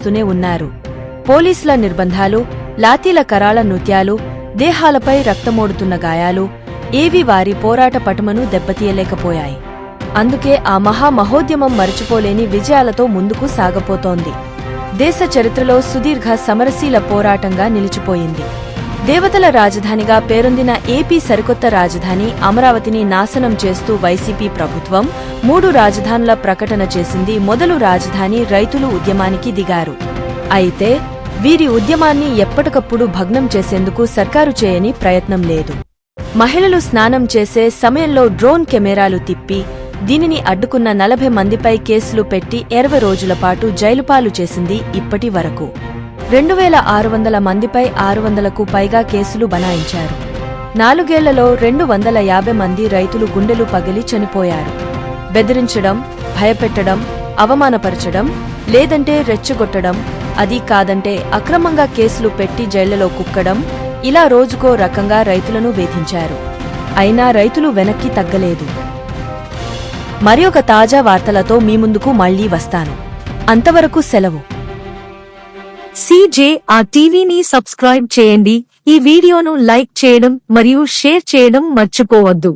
చేస్తూనే ఉన్నారు. పోలీసుల నిర్బంధాలు, లాతీల కరాళ నృత్యాలు, దేహాలపై రక్తమోడుతున్న గాయాలు ఏవీ వారి పోరాట పటుమను దెబ్బతీయలేకపోయాయి. అందుకే ఆ మహోద్యమం మరచిపోలేని విజయాలతో ముందుకు సాగపోతోంది. దేశ చరిత్రలో సుదీర్ఘ సమరశీల పోరాటంగా నిలిచిపోయింది. దేవతల రాజధానిగా పేరొందిన ఏపీ సరికొత్త రాజధాని అమరావతిని నాశనం చేస్తూ వైసీపీ ప్రభుత్వం 3 రాజధానుల ప్రకటన చేసింది. మొదలు రాజధాని రైతులు ఉద్యమానికి దిగారు. అయితే వీరి ఉద్యమాన్ని ఎప్పటికప్పుడు భగ్నం చేసేందుకు సర్కారు చేయని ప్రయత్నం లేదు. మహిళలు స్నానం చేసే సమయంలో డ్రోన్ కెమెరాలు తిప్పి దీనిని అడ్డుకున్న 40 మందిపై కేసులు పెట్టి 20 రోజుల పాటు జైలుపాలు చేసింది. ఇప్పటి వరకు 2600 మందిపై 600కు పైగా కేసులు బనాయించారు. 4 ఏళ్లలో 250 మంది రైతులు గుండెలు పగిలి చనిపోయారు. బెదిరించడం, భయపెట్టడం, అవమానపరచడం, లేదంటే రెచ్చగొట్టడం, అది కాదంటే అక్రమంగా కేసులు పెట్టి జైళ్లలో కుక్కడం, ఇలా రోజుకో రకంగా రైతులను వేధించారు. అయినా రైతులు వెనక్కి తగ్గలేదు. మరొక తాజా వార్తలతో మీ ముందుకు మళ్లీ వస్తాను. అంతవరకు సెలవు. CJR టీవీని సబ్స్క్రైబ్ చేయండి. ఈ వీడియోను లైక్ చేయడం మరియు షేర్ చేయడం మర్చిపోవద్దు.